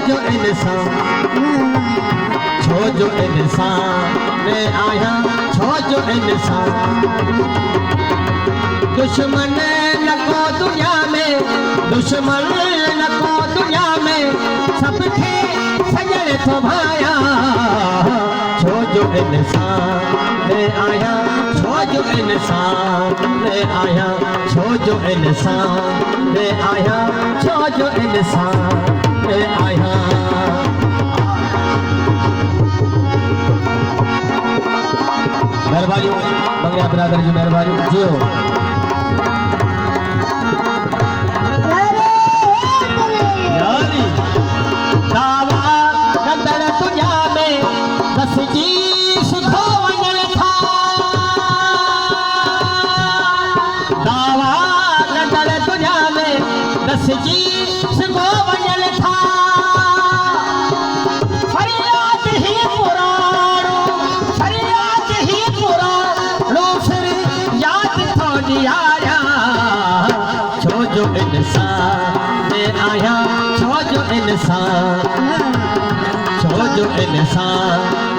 जो इंसान छो जो इंसान में आया छो जो इंसान दुश्मन न को दुनिया में दुश्मन न को दुनिया में सबके सजन तो भाया छो जो इंसान में आया छो जो इंसान में आया छो जो इंसान में आया छो जो इंसान में आया मेहरबानी बंगला बरादर जी मेहरबानी जियो दावा कंदड़ तुझा में दस जी सिखो वञण था दावा कंदड़ तुझा में दस जी सिखो वञण था फरियाद ही पुराणो फिर याद थो ॾियारिया छो जो इंसान में आया छो जो इंसान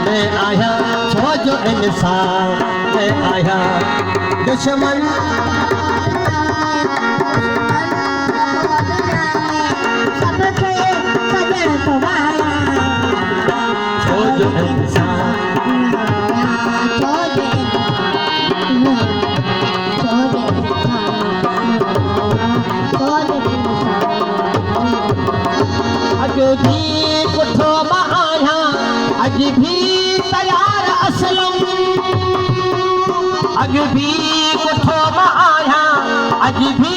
में आया छो जो इंसान में आया दुश्मन सबके सजन तो भाया छो जो इंसान अज भी कुठो आया अज भी तैयार असलम अज भी कुठो आया अज भी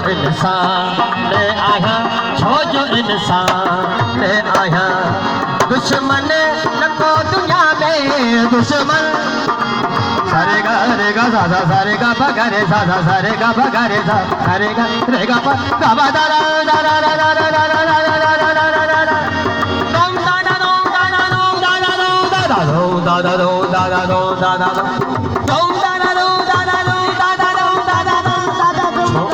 इंसान में आया छो जो इंसान में आया दुश्मन न को दुनिया में दुश्मन सारे गा सा सारे गा पा गा रे सा सारे गा पा गा रे सा सारे गा रे गा पा गा बा दा रा दा रा रा रा रा रा रा रा रा रा रा रा रा दम दा दा दो दा दा दो दा दा दो दा दा दो दा दा दो दा दा दो दा दा दो दम दा दा दो दा दा दो दा दा दो दा दा दो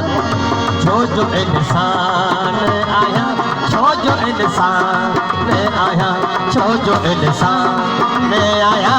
छो जो इंसान आया छो जो इंसान में आया छो जो इंसान में आया